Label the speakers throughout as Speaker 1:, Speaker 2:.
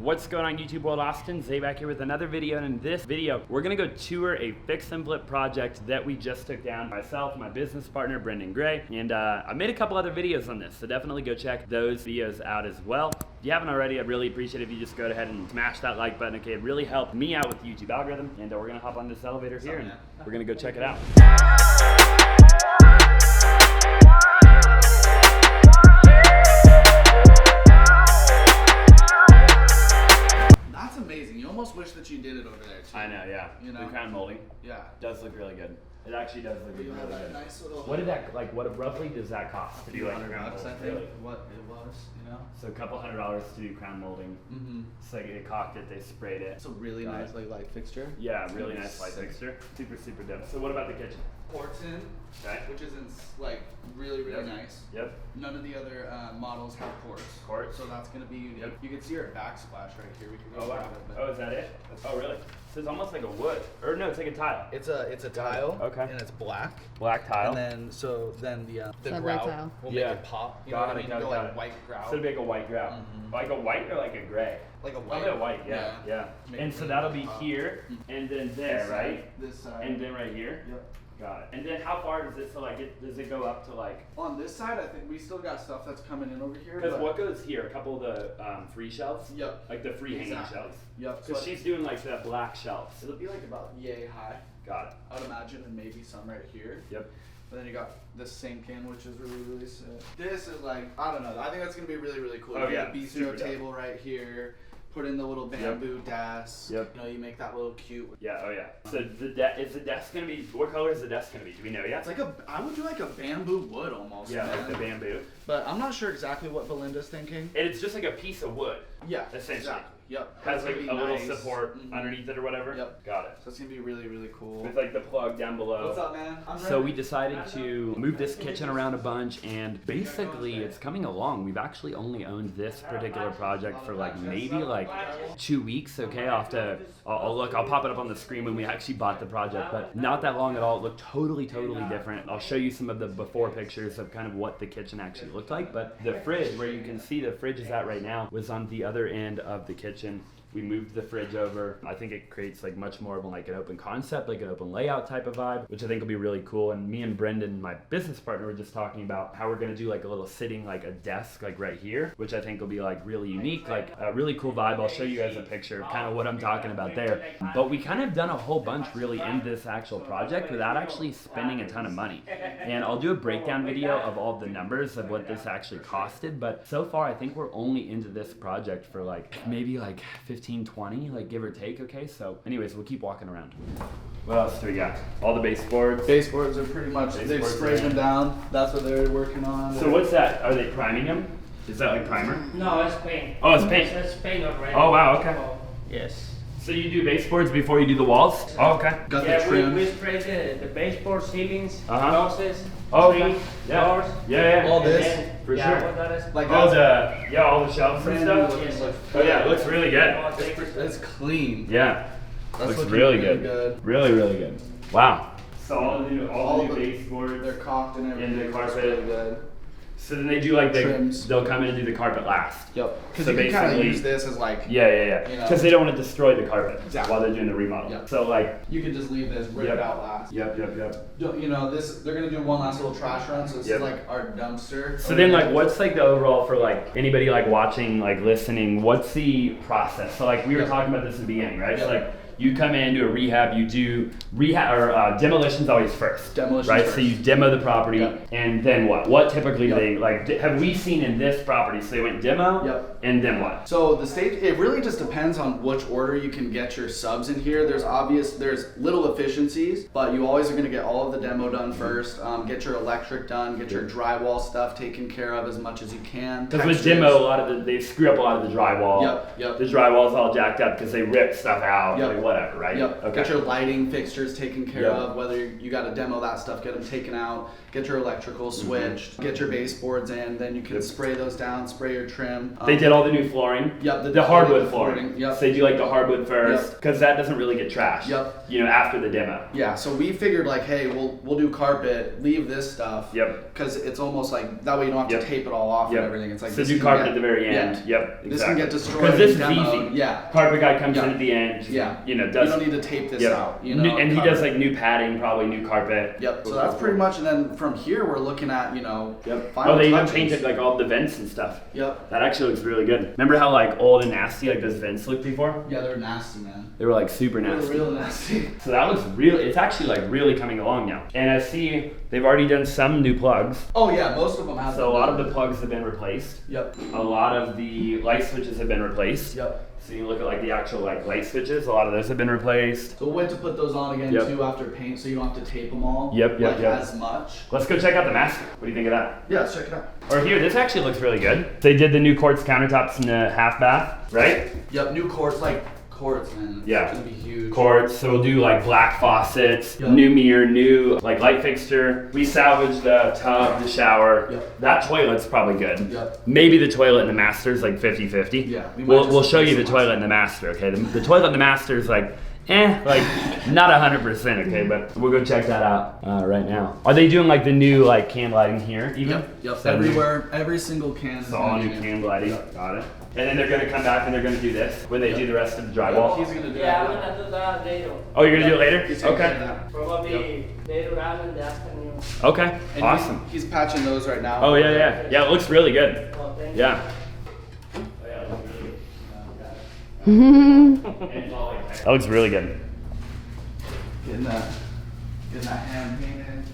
Speaker 1: What's going on YouTube world? Austin Zay back here with another video, and in this video we're gonna go tour a fix and flip project that we just took down, myself, my business partner Brendan Gray, and I made a couple other videos on this, so definitely go check those videos out as well. If you haven't already, I'd really appreciate it if you just go ahead and smash that like button. Okay, it really helped me out with the YouTube algorithm, and we're gonna hop on this elevator here and we're gonna go check it out.
Speaker 2: Almost wish that you did it over there too.
Speaker 1: I know, yeah. You know, the crown molding.
Speaker 2: Yeah,
Speaker 1: does look really good. It actually does look really good.
Speaker 2: Nice little.
Speaker 1: What did that what roughly does that cost to do like crown molding?
Speaker 2: I think what it was, you know.
Speaker 1: So a couple $100 to do crown molding. It's like they caulked it, they sprayed it.
Speaker 2: It's a really nice light fixture.
Speaker 1: Yeah, really nice light fixture. Super dope. So what about the kitchen?
Speaker 2: Quartz in, which is really nice.
Speaker 1: Yep.
Speaker 2: None of the other models have quartz. So that's gonna be unique. Yep. You can see our backsplash right here. We can go
Speaker 1: wow. Oh, is that it? Oh, really? So it's almost like a wood, or no, it's like a tile.
Speaker 2: It's a tile.
Speaker 1: Okay.
Speaker 2: And it's black.
Speaker 1: Black tile.
Speaker 2: And then the grout will make it pop. You know what I mean? Go like white grout.
Speaker 1: So it'll be like a white grout. Like a white or like a gray?
Speaker 2: Like a white.
Speaker 1: Probably a white, yeah. And so that'll be here, and then there, right?
Speaker 2: This side.
Speaker 1: And then right here?
Speaker 2: Yep.
Speaker 1: Got it. And then how far does it, does it go up to like?
Speaker 2: On this side, I think we still got stuff that's coming in over here.
Speaker 1: Because what goes here? A couple of the free shelves?
Speaker 2: Yep.
Speaker 1: Like the free hanging shelves?
Speaker 2: Yep.
Speaker 1: Because she's doing like that black shelves.
Speaker 2: It'll be like about yay high.
Speaker 1: Got it.
Speaker 2: I would imagine, and maybe some right here.
Speaker 1: Yep.
Speaker 2: But then you got this sink in, which is really sick. This is like, I don't know, I think that's going to be really cool.
Speaker 1: Oh, yeah.
Speaker 2: Bistro table right here. Put in the little bamboo desk. Yep. You know, you make that little cute.
Speaker 1: Yeah, oh yeah. So is the desk gonna be, what color is the desk gonna be? Do we know yet?
Speaker 2: It's like I would do like a bamboo wood almost.
Speaker 1: Yeah, like the bamboo.
Speaker 2: But I'm not sure exactly what Belinda's thinking.
Speaker 1: And it's just like a piece of wood.
Speaker 2: Yeah,
Speaker 1: essentially.
Speaker 2: Exactly. Yep.
Speaker 1: Has like a little support underneath it or whatever. Yep. Got it.
Speaker 2: So it's gonna be really cool.
Speaker 1: With like the plug down below.
Speaker 2: What's up, man?
Speaker 1: So we decided to move this kitchen around a bunch, and basically it's coming along. We've actually only owned this particular project for like maybe like 2 weeks. Okay, I'll pop it up on the screen when we actually bought the project, but not that long at all. It looked totally different. I'll show you some of the before pictures of kind of what the kitchen actually looked like. But the fridge, where you can see the fridge is at right now, was on the other end of the kitchen. We moved the fridge over. I think it creates like much more of like an open concept, like an open layout type of vibe, which I think will be really cool. And me and Brendan, my business partner, were just talking about how we're gonna do like a little sitting, like a desk, like right here, which I think will be like really unique, like a really cool vibe. I'll show you guys a picture of kind of what I'm talking about there. But we kind of done a whole bunch really in this actual project without actually spending a ton of money. And I'll do a breakdown video of all the numbers of what this actually costed. But so far, I think we're only into this project for like maybe like 15-20, like give or take. Okay, so anyways, we'll keep walking around. What else do we got? All the baseboards.
Speaker 2: Baseboards are pretty much, they've sprayed them down. That's what they're working on.
Speaker 1: So what's that? Are they priming them? Is that like primer?
Speaker 3: No, it's paint.
Speaker 1: Oh, it's paint.
Speaker 3: It's paint already.
Speaker 1: Oh wow, okay.
Speaker 3: Yes.
Speaker 1: So you do baseboards before you do the walls? Oh, okay.
Speaker 2: Got the trim.
Speaker 3: We spray the baseboard ceilings, houses,
Speaker 1: okay.
Speaker 3: doors.
Speaker 1: Yeah.
Speaker 2: All this?
Speaker 1: For sure.
Speaker 3: What that is.
Speaker 2: Like
Speaker 1: all the shelves and stuff?
Speaker 3: Yes.
Speaker 1: Oh yeah, it looks really good.
Speaker 2: It's clean.
Speaker 1: Yeah.
Speaker 2: That's
Speaker 1: looks really good. Really good. Wow. So all the new baseboards.
Speaker 2: They're caulked and everything.
Speaker 1: And the carpet.
Speaker 2: Really good.
Speaker 1: So then they do like
Speaker 2: trims.
Speaker 1: They'll come in and do the carpet last.
Speaker 2: Yep. Because
Speaker 1: so
Speaker 2: you can kind of use this as like.
Speaker 1: Yeah. Because they don't want to destroy the carpet while they're doing the remodel.
Speaker 2: Yep.
Speaker 1: So like.
Speaker 2: You can just leave this, rip it out last.
Speaker 1: Yep.
Speaker 2: You know, they're gonna do one last little trash run, so this is like our dumpster.
Speaker 1: So then like what's like the overall for like anybody like watching, like listening, what's the process? So like we were talking about this in the beginning, right? So like you come in, do a rehab, you do rehab or demolition's always first.
Speaker 2: Demolition's
Speaker 1: right?
Speaker 2: first.
Speaker 1: So you demo the property and then what? What typically do they like have we seen in this property? So they went demo and then what?
Speaker 2: So the stage, it really just depends on which order you can get your subs in here. There's little efficiencies, but you always are gonna get all of the demo done first, get your electric done, get your drywall stuff taken care of as much as you can.
Speaker 1: Because with demo, they screw up a lot of the drywall.
Speaker 2: Yep.
Speaker 1: The drywall's all jacked up because they rip stuff out. Like whatever, right?
Speaker 2: Yep.
Speaker 1: Okay.
Speaker 2: Get your lighting fixtures taken care
Speaker 1: Yep.
Speaker 2: of. Whether you got to demo that stuff, get them taken out. Get your electrical switched. Get your baseboards in. Then you can
Speaker 1: Yep.
Speaker 2: spray those down. Spray your trim.
Speaker 1: They did all the new flooring.
Speaker 2: Yep.
Speaker 1: The hardwood flooring.
Speaker 2: Yep.
Speaker 1: So they do like the hardwood first, because that doesn't really get trashed.
Speaker 2: Yep.
Speaker 1: You know, after the demo.
Speaker 2: Yeah. So we figured like, hey, we'll do carpet. Leave this stuff.
Speaker 1: Yep.
Speaker 2: Because it's almost like that way you don't have
Speaker 1: Yep.
Speaker 2: to tape it all off
Speaker 1: Yep.
Speaker 2: and everything. It's like
Speaker 1: So
Speaker 2: this
Speaker 1: do
Speaker 2: can
Speaker 1: carpet
Speaker 2: get-
Speaker 1: at the very end.
Speaker 2: Yeah.
Speaker 1: Yep.
Speaker 2: This can get destroyed.
Speaker 1: Because this is
Speaker 2: demoed.
Speaker 1: easy.
Speaker 2: Yeah.
Speaker 1: Carpet guy comes
Speaker 2: Yeah.
Speaker 1: in at the end.
Speaker 2: Yeah.
Speaker 1: You know,
Speaker 2: You
Speaker 1: does.
Speaker 2: don't need to tape this
Speaker 1: Yep.
Speaker 2: out. You know.
Speaker 1: And he
Speaker 2: cover.
Speaker 1: does like new padding, probably new carpet.
Speaker 2: Yep. So that's pretty much, and then from here we're looking at
Speaker 1: Yep.
Speaker 2: final
Speaker 1: Oh, they even
Speaker 2: touches.
Speaker 1: painted like all the vents and stuff.
Speaker 2: Yep.
Speaker 1: That actually looks really good. Remember how like old and nasty like those vents looked before?
Speaker 2: Yeah, they're nasty, man.
Speaker 1: They were like super
Speaker 2: They're
Speaker 1: nasty.
Speaker 2: real nasty.
Speaker 1: So that looks real. It's actually like really coming along now. And I see they've already done some new plugs.
Speaker 2: Oh yeah, most of them have.
Speaker 1: So a lot of the plugs have been replaced.
Speaker 2: Yep.
Speaker 1: A lot of the light switches have been replaced.
Speaker 2: Yep.
Speaker 1: So you look at like the actual like light switches, a lot of those have been replaced.
Speaker 2: So we'll wait to put those on again
Speaker 1: Yep.
Speaker 2: too after paint, so you don't have to tape them all.
Speaker 1: Yep, yep,
Speaker 2: like,
Speaker 1: yep.
Speaker 2: as much.
Speaker 1: Let's go check out the master. What do you think of that?
Speaker 2: Yeah, let's check it out.
Speaker 1: Or here, this actually looks really good. They did the new quartz countertops in the half bath, right?
Speaker 2: Yep, new quartz, like quartz, man. It's
Speaker 1: Yeah.
Speaker 2: gonna be huge.
Speaker 1: Quartz, so we'll do like black faucets,
Speaker 2: Yep.
Speaker 1: new mirror, new like light fixture. We salvaged the tub, the shower.
Speaker 2: Yep.
Speaker 1: That toilet's probably good.
Speaker 2: Yep.
Speaker 1: Maybe the toilet in the master's like 50-50.
Speaker 2: Yeah, we might
Speaker 1: We'll
Speaker 2: just
Speaker 1: show you the
Speaker 2: replace the
Speaker 1: toilet in the master, okay? The toilet in the master is like, like not 100%, okay? But we'll go check that out right now. Are they doing like the new like can lighting here even?
Speaker 2: Yep.
Speaker 1: So
Speaker 2: Everywhere, every single can is
Speaker 1: So all
Speaker 2: gonna
Speaker 1: new
Speaker 2: be
Speaker 1: can lighting, got it. And then they're gonna come back and they're gonna do this when they do the rest of the drywall.
Speaker 2: He's gonna do
Speaker 3: Yeah, I'm
Speaker 2: that.
Speaker 3: gonna do that later.
Speaker 1: Oh, you're gonna do it later?
Speaker 2: He's gonna do
Speaker 1: Okay.
Speaker 2: that.
Speaker 3: Probably later on in the afternoon.
Speaker 1: Okay,
Speaker 2: And
Speaker 1: awesome.
Speaker 2: He's patching those right now.
Speaker 1: Oh yeah. Yeah, it looks really good.
Speaker 3: Oh, thank
Speaker 1: Yeah. That looks really good.
Speaker 2: Getting that hand painted.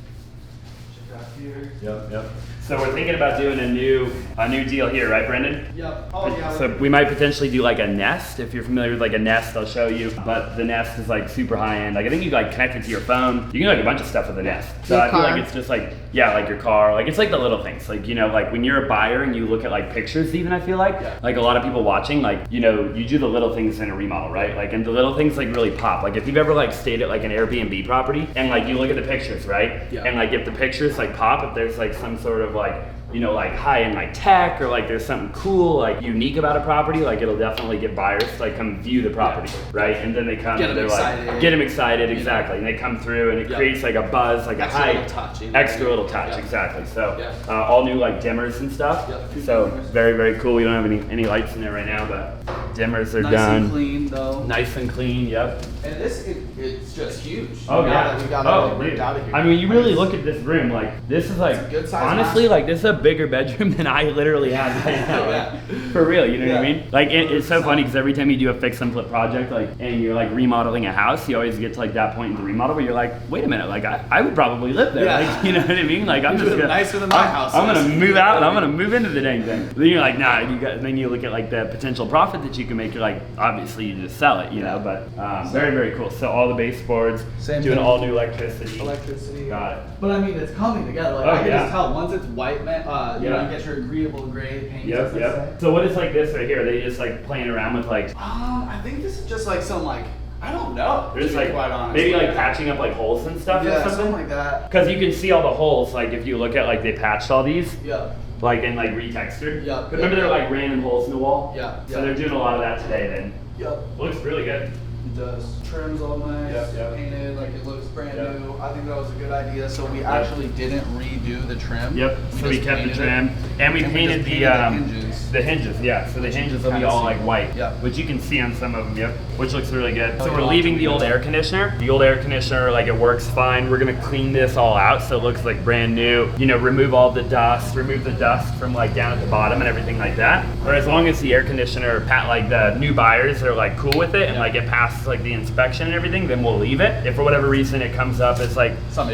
Speaker 2: Check out here.
Speaker 1: Yep. So we're thinking about doing a new deal here, right, Brendan?
Speaker 2: Yep. Oh yeah.
Speaker 1: So we might potentially do like a Nest. If you're familiar with like a Nest, I'll show you. But the Nest is like super high end. Like I think you like connect it to your phone. You can do like a bunch of stuff with the Nest. So
Speaker 2: Your
Speaker 1: I feel
Speaker 2: car.
Speaker 1: like it's just like, yeah, like your car. Like it's like the little things. Like, like when you're a buyer and you look at like pictures even, I feel like.
Speaker 2: Yeah.
Speaker 1: Like a lot of people watching, like, you do the little things in a remodel, right? Like, and the little things like really pop. Like if you've ever like stayed at like an Airbnb property and like you look at the pictures, right?
Speaker 2: Yeah.
Speaker 1: And like if the pictures like pop, if there's like some sort of like, like high-end like tech, or like there's something cool, like unique about a property, like it'll definitely get buyers to like come view the property, right? And then they come
Speaker 2: Get
Speaker 1: and
Speaker 2: 'em
Speaker 1: they're
Speaker 2: excited.
Speaker 1: like, get them excited, exactly. And they come through and it
Speaker 2: Yeah.
Speaker 1: creates like a buzz, like
Speaker 2: Extra
Speaker 1: a high,
Speaker 2: little touch,
Speaker 1: extra little touch,
Speaker 2: Yeah.
Speaker 1: exactly. So
Speaker 2: Yeah.
Speaker 1: all new like dimmers and stuff.
Speaker 2: Yep, two
Speaker 1: So
Speaker 2: dimmers.
Speaker 1: very, very cool. We don't have any lights in there right now, but dimmers are
Speaker 2: Nice
Speaker 1: done.
Speaker 2: and clean though.
Speaker 1: Nice and clean, yep.
Speaker 2: And it's just huge.
Speaker 1: Oh
Speaker 2: Now
Speaker 1: yeah.
Speaker 2: that we got
Speaker 1: Oh,
Speaker 2: everything
Speaker 1: dude.
Speaker 2: ripped out of here.
Speaker 1: I mean, you really look at this room, like this is like
Speaker 2: It's a good size
Speaker 1: honestly,
Speaker 2: master.
Speaker 1: like this is a bigger bedroom than I literally have right now.
Speaker 2: Yeah.
Speaker 1: Like, for real, you know what I
Speaker 2: Yeah.
Speaker 1: mean? Like it's so funny because every time you do a fix and flip project, like, and you're like remodeling a house, you always get to like that point in the remodel where you're like, wait a minute, like I would probably live there.
Speaker 2: Yeah.
Speaker 1: Like, you know what I mean? Like I'm
Speaker 2: You
Speaker 1: just
Speaker 2: live
Speaker 1: gonna,
Speaker 2: nicer than my house
Speaker 1: I'm
Speaker 2: is.
Speaker 1: gonna move out and I'm gonna move into the dang thing. Then you're like, nah, then you look at like the potential profit that you can make. You're like, obviously you just sell it, you know. But very, very cool. So all the baseboards,
Speaker 2: Same
Speaker 1: doing
Speaker 2: thing.
Speaker 1: all new electricity.
Speaker 2: Electricity.
Speaker 1: Got it.
Speaker 2: But I mean, it's coming together. Like
Speaker 1: Oh,
Speaker 2: I can
Speaker 1: yeah.
Speaker 2: just tell once it's white, man. You
Speaker 1: Yeah.
Speaker 2: get your agreeable gray paint.
Speaker 1: Yep,
Speaker 2: as they
Speaker 1: yep.
Speaker 2: say.
Speaker 1: So what is like this right here? Are they just like playing around with like,
Speaker 2: I think this is just like some like I don't know.
Speaker 1: they're just
Speaker 2: to be
Speaker 1: like
Speaker 2: quite honest.
Speaker 1: maybe like patching up like holes and stuff or
Speaker 2: Yeah,
Speaker 1: something?
Speaker 2: something like that.
Speaker 1: Because you can see all the holes, like if you look at like they patched all these,
Speaker 2: Yeah.
Speaker 1: like and like retextured.
Speaker 2: Yeah,
Speaker 1: But remember
Speaker 2: yeah.
Speaker 1: they're like random holes in the wall?
Speaker 2: Yeah,
Speaker 1: So
Speaker 2: yeah.
Speaker 1: they're doing a lot of that today then.
Speaker 2: Yep.
Speaker 1: Looks really good.
Speaker 2: It does. Trims all nice.
Speaker 1: Yep, yep.
Speaker 2: Painted like it looks brand
Speaker 1: Yep.
Speaker 2: new. I think that was a good idea. So we actually didn't redo the trim.
Speaker 1: Yep. So we
Speaker 2: just
Speaker 1: kept the
Speaker 2: painted
Speaker 1: trim,
Speaker 2: it.
Speaker 1: and we
Speaker 2: just
Speaker 1: painted the
Speaker 2: hinges.
Speaker 1: the hinges. Yeah. So the
Speaker 2: Which you
Speaker 1: hinges
Speaker 2: can
Speaker 1: will be
Speaker 2: kinda
Speaker 1: all
Speaker 2: see.
Speaker 1: like white.
Speaker 2: Yep.
Speaker 1: Which you can see on some of them. Yep. Which looks really good.
Speaker 2: Oh,
Speaker 1: So we're
Speaker 2: yeah.
Speaker 1: leaving the old air conditioner. The old air conditioner, like it works fine. We're gonna clean this all out so it looks like brand new. Remove all the dust, remove the dust from like down at the bottom and everything like that. Or as long as the air conditioner, like the new buyers are like cool with it and like it passes like the inspection and everything, then we'll leave it. If for whatever reason it comes up as like
Speaker 2: Some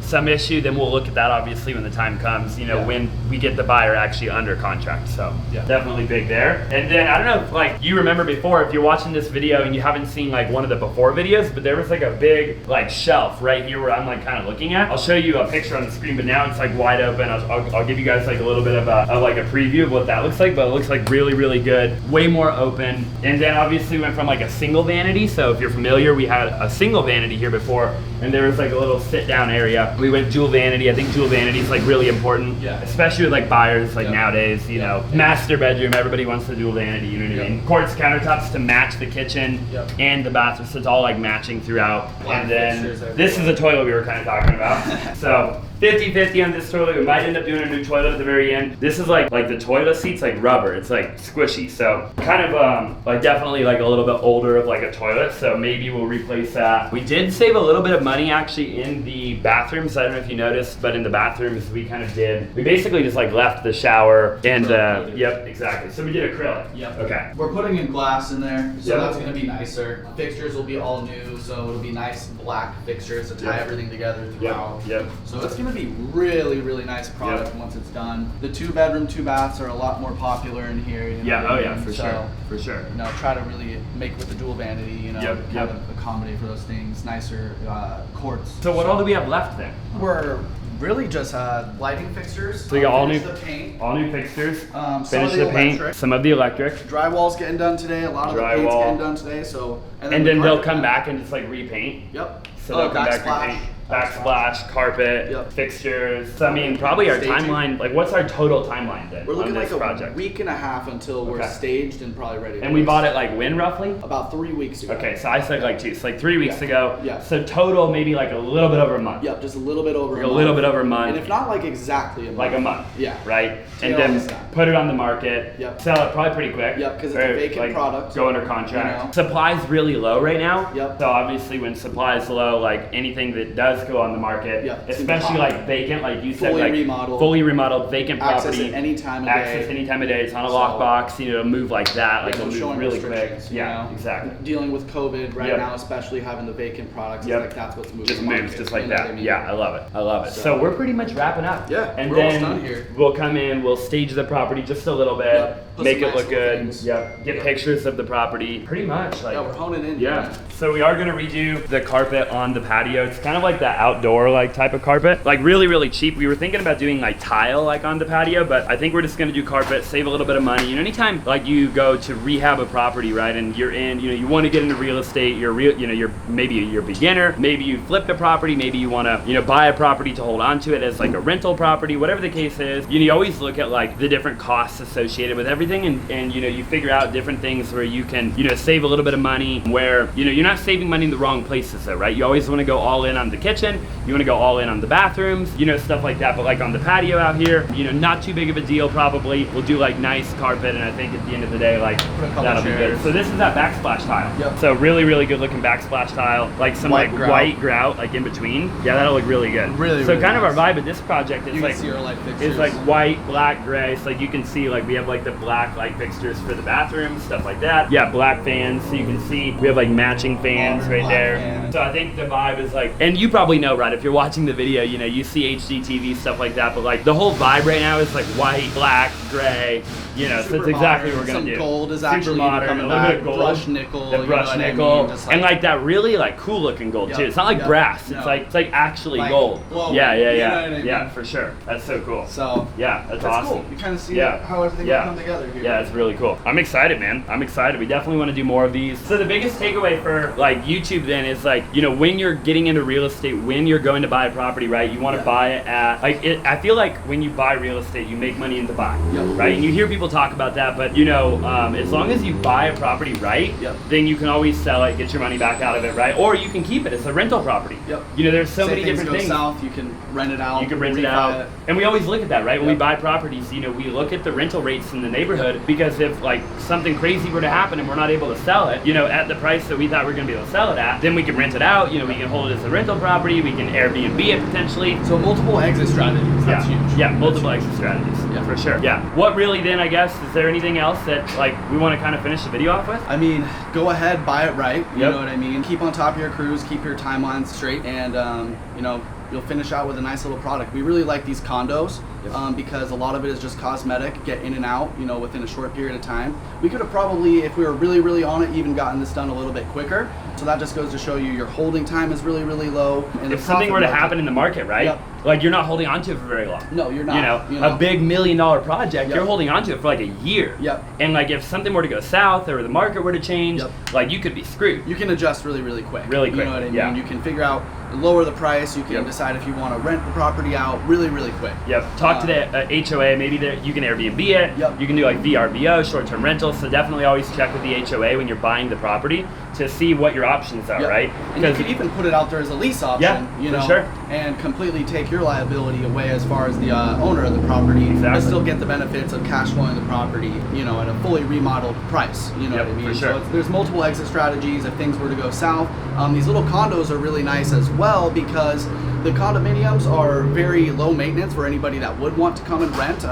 Speaker 1: some issue, then we'll look at that obviously when the time comes,
Speaker 2: Yeah.
Speaker 1: when we get the buyer actually under contract. So
Speaker 2: Yeah.
Speaker 1: definitely big there. And then I don't know if like you remember before, if you're watching this video and you haven't seen like one of the before videos, but there was like a big like shelf right here where I'm like kind of looking at. I'll show you a picture on the screen, but now it's like wide open. I'll give you guys like a little bit of like a preview of what that looks like, but it looks like really, really good, way more open. And then obviously went from like a single vanity vanity. So if you're familiar, we had a single vanity here before, and there was like a little sit down area. We went dual vanity. I think dual vanity is like really important, especially with like buyers like nowadays, you know, master bedroom, everybody wants the dual vanity, you know what I mean? Quartz countertops to match the kitchen and the bathroom, so it's all like matching throughout. And then this is a toilet we were kind of talking about. So 50-50 on this toilet. We might end up doing a new toilet at the very end. This is like the toilet seat's like rubber. It's like squishy. So kind of like definitely like a little bit older of like a toilet. So maybe we'll replace that. We did save a little bit of money actually in the bathrooms. I don't know if you noticed, but in the bathrooms we basically just like left the shower and yep, exactly. So we did acrylic.
Speaker 2: Yep.
Speaker 1: Okay.
Speaker 2: We're putting in glass in there, so that's gonna be nicer. Fixtures will be all new, so it'll be nice black fixtures to tie everything together throughout.
Speaker 1: Yep.
Speaker 2: So it's gonna be really, really nice product once it's done. The 2-bedroom, 2-baths are a lot more popular in here. You know
Speaker 1: for sure.
Speaker 2: You know, try to really make with the dual vanity, you know, kind of accommodate for those things. Nicer quartz.
Speaker 1: So what all do we have left then?
Speaker 2: We're really just lighting fixtures.
Speaker 1: So you got all new fixtures. Finish the paint.
Speaker 2: Electric.
Speaker 1: Some of the electric.
Speaker 2: Drywall's getting done today. A lot of the paint's getting done today. So
Speaker 1: and then they'll come back and just like repaint.
Speaker 2: Yep.
Speaker 1: So they'll come back and repaint. Backsplash, carpet, fixtures. So I mean, probably our timeline. Like, what's our total timeline then?
Speaker 2: We're looking
Speaker 1: on this
Speaker 2: like a
Speaker 1: project?
Speaker 2: week and a half until we're staged and probably ready.
Speaker 1: And we bought it like when roughly?
Speaker 2: About 3 weeks ago.
Speaker 1: Okay, so I said like 2. So like 3 weeks ago.
Speaker 2: Yeah.
Speaker 1: So total maybe like a little bit over a month.
Speaker 2: Yep, just a little bit over a month.
Speaker 1: A little bit over a month.
Speaker 2: And if not like exactly a month.
Speaker 1: Like a month.
Speaker 2: Yeah.
Speaker 1: Right? And then put it on the market.
Speaker 2: Yep.
Speaker 1: Sell it probably pretty quick.
Speaker 2: Yep, because it's a vacant product.
Speaker 1: Go under contract.
Speaker 2: You know?
Speaker 1: Supply's really low right now.
Speaker 2: Yep.
Speaker 1: So obviously when supply is low, like anything that does go on the market, especially like vacant, like you said, fully remodeled, vacant property.
Speaker 2: Access any time of day.
Speaker 1: Access any time of day. It's on a lockbox, you know, it'll move like that. Like it'll move really quick.
Speaker 2: Yeah,
Speaker 1: exactly.
Speaker 2: Dealing with COVID right now, especially having the vacant products, it's like that's what's moving.
Speaker 1: Just moves just like that. Yeah, I love it. I love it. So we're pretty much wrapping up.
Speaker 2: Yeah,
Speaker 1: and
Speaker 2: we're
Speaker 1: then
Speaker 2: almost done here.
Speaker 1: We'll come in, we'll stage the property just a little bit, make it look good. Get pictures of the property. Pretty much like
Speaker 2: we're honing in.
Speaker 1: Yeah. So we are gonna redo the carpet on the patio. It's kind of like that outdoor like type of carpet, like really cheap. We were thinking about doing like tile like on the patio, but I think we're just gonna do carpet, save a little bit of money. You know, anytime like you go to rehab a property, right, and you're in, you know, you want to get into real estate, you're maybe you're a beginner, maybe you flipped a property, maybe you want to, you know, buy a property to hold on to it as like a rental property, whatever the case is. You know, you always look at like the different costs associated with everything, and you know, you figure out different things where you can, you know, save a little bit of money, where, you know, you're not saving money in the wrong places though, right? You always want to go all in on the kitchen, you want to go all in on the bathrooms, you know, stuff like that. But like on the patio out here, you know, not too big of a deal probably. We'll do like nice carpet, and I think at the end of the day, like that'll be good. So this is that backsplash tile. Yep. So really good looking backsplash tile, like some white grout like in between. Yeah, that'll look really good. So kind of our vibe of this project is like white, black, gray. So like you can see like we have like the black light fixtures for the bathroom, stuff like that. Yeah, black fans. So you can see we have like matching fans right there. So I think the vibe is like, and you probably know, right? If you're watching the video, you know, you see HGTV, stuff like that, but like the whole vibe right now is like white, black, gray, you know, so that's exactly what we're gonna do.
Speaker 2: Some gold is actually
Speaker 1: modern, a little bit of gold,
Speaker 2: brushed nickel,
Speaker 1: the brushed nickel, and like that really like cool looking gold too. It's not like brass. It's like actually gold. Yeah, for sure. That's so cool.
Speaker 2: So
Speaker 1: yeah, that's awesome.
Speaker 2: Cool. You kind of see how everything will come together here.
Speaker 1: Yeah, it's really cool. I'm excited, man. I'm excited. We definitely want to do more of these. So the biggest takeaway for like YouTube then is like, you know, when you're getting into real estate, when you're going to buy a property, right? You want to buy it at like it. I feel like when you buy real estate, you make money in the buy, right? And you hear people talk about that, but you know, as long as you buy a property right, then you can always sell it, get your money back out of it, right? Or you can keep it as a rental property. You know, there's so many different things.
Speaker 2: South, you can rent it out.
Speaker 1: You can rent it out, and we always look at that, right? When we buy properties, you know, we look at the rental rates in the neighborhood, because if like something crazy were to happen and we're not able to sell it, you know, at the price that we thought we were going to be able to sell it at, then we can rent it out. You know, we can hold it as a rental property. We can Airbnb it potentially.
Speaker 2: So multiple exit strategies. That's huge.
Speaker 1: Yeah, multiple exit strategies. Yeah, for sure. Yeah. What really then, I guess, is there anything else that like we want to kind of finish the video off with?
Speaker 2: I mean, go ahead, buy it right. You know what I mean? Keep on top of your crews, keep your timelines straight, and you know, you'll finish out with a nice little product. We really like these condos. because a lot of it is just cosmetic, get in and out, you know, within a short period of time. We could have probably, if we were really on it, even gotten this done a little bit quicker. So that just goes to show you your holding time is really low. And
Speaker 1: if something were to happen in the market, right?
Speaker 2: Yep.
Speaker 1: Like you're not holding on to it for very long.
Speaker 2: No, you're not.
Speaker 1: You know, a big $1 million project,
Speaker 2: Yep.
Speaker 1: you're holding on to it for like a year.
Speaker 2: Yep.
Speaker 1: And like if something were to go south or the market were to change,
Speaker 2: Yep.
Speaker 1: like you could be screwed.
Speaker 2: You can adjust really quick.
Speaker 1: Really
Speaker 2: You know
Speaker 1: quick,
Speaker 2: what I mean?
Speaker 1: yeah.
Speaker 2: You can figure out, lower the price. You can
Speaker 1: Yep.
Speaker 2: decide if you want to rent the property out really quick.
Speaker 1: Yep. Talk to the HOA. Maybe you can Airbnb it.
Speaker 2: Yep.
Speaker 1: You can do like VRBO, short-term rentals. So definitely always check with the HOA when you're buying the property to see what your options are,
Speaker 2: Yep.
Speaker 1: right?
Speaker 2: And you can even put it out there as a lease option,
Speaker 1: Yeah,
Speaker 2: you
Speaker 1: for
Speaker 2: know,
Speaker 1: sure.
Speaker 2: and completely take your liability away as far as the owner of the property,
Speaker 1: Exactly.
Speaker 2: but still get the benefits of cash flowing the property, you know, at a fully remodeled price. You know
Speaker 1: Yep,
Speaker 2: what I mean?
Speaker 1: for sure.
Speaker 2: So there's multiple exit strategies if things were to go south. These little condos are really nice as well because the condominiums are very low maintenance for anybody that would want to come and rent.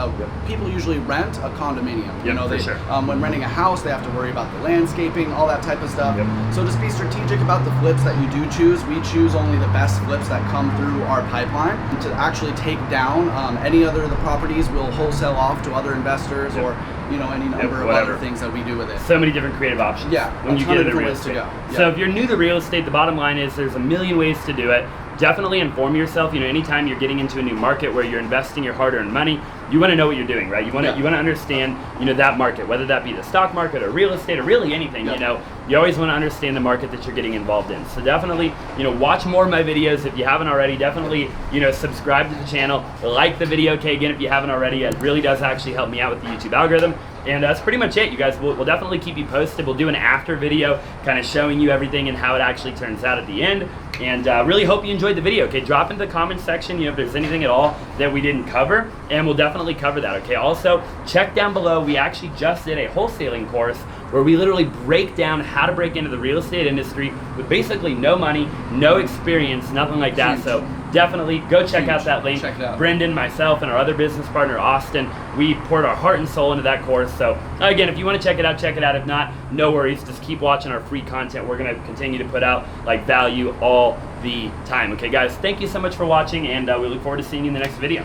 Speaker 2: People usually rent a condominium. You
Speaker 1: Yep,
Speaker 2: know,
Speaker 1: for
Speaker 2: they,
Speaker 1: sure.
Speaker 2: when renting a house, they have to worry about the landscaping, all that type of stuff.
Speaker 1: Yep.
Speaker 2: So just be strategic about the flips that you do choose. We choose only the best flips that come through our pipeline. To actually take down any other of the properties, we'll wholesale off to other investors
Speaker 1: Yep.
Speaker 2: or, you know, any number of
Speaker 1: whatever.
Speaker 2: other things that we do with it.
Speaker 1: So many different creative options.
Speaker 2: Yeah,
Speaker 1: when
Speaker 2: a
Speaker 1: you
Speaker 2: ton
Speaker 1: get
Speaker 2: of
Speaker 1: into
Speaker 2: different
Speaker 1: real
Speaker 2: ways to
Speaker 1: estate.
Speaker 2: go.
Speaker 1: So
Speaker 2: Yeah.
Speaker 1: if you're new to real estate, the bottom line is there's a million ways to do it. Definitely inform yourself. You know, anytime you're getting into a new market where you're investing your hard-earned money, you want to know what you're doing, right? You want to
Speaker 2: Yeah.
Speaker 1: understand, you know, that market, whether that be the stock market or real estate or really anything.
Speaker 2: Yeah.
Speaker 1: You know, you always want to understand the market that you're getting involved in. So definitely, you know, watch more of my videos if you haven't already. Definitely, you know, subscribe to the channel, like the video, okay? Again, if you haven't already, it really does actually help me out with the YouTube algorithm. And that's pretty much it, you guys. We'll definitely keep you posted. We'll do an after video kind of showing you everything and how it actually turns out at the end. And really hope you enjoyed the video, okay? Drop into the comment section, you know, if there's anything at all that we didn't cover, and we'll definitely cover that, okay? Also, check down below. We actually just did a wholesaling course where we literally break down how to break into the real estate industry with basically no money, no experience, nothing like that.
Speaker 2: Huge.
Speaker 1: So definitely go check
Speaker 2: Huge.
Speaker 1: out that link.
Speaker 2: Check it out.
Speaker 1: Brendan, myself, and our other business partner, Austin, we poured our heart and soul into that course. So again, if you want to check it out, check it out. If not, no worries. Just keep watching our free content. We're going to continue to put out like value all the time. Okay, guys, thank you so much for watching, and we look forward to seeing you in the next video.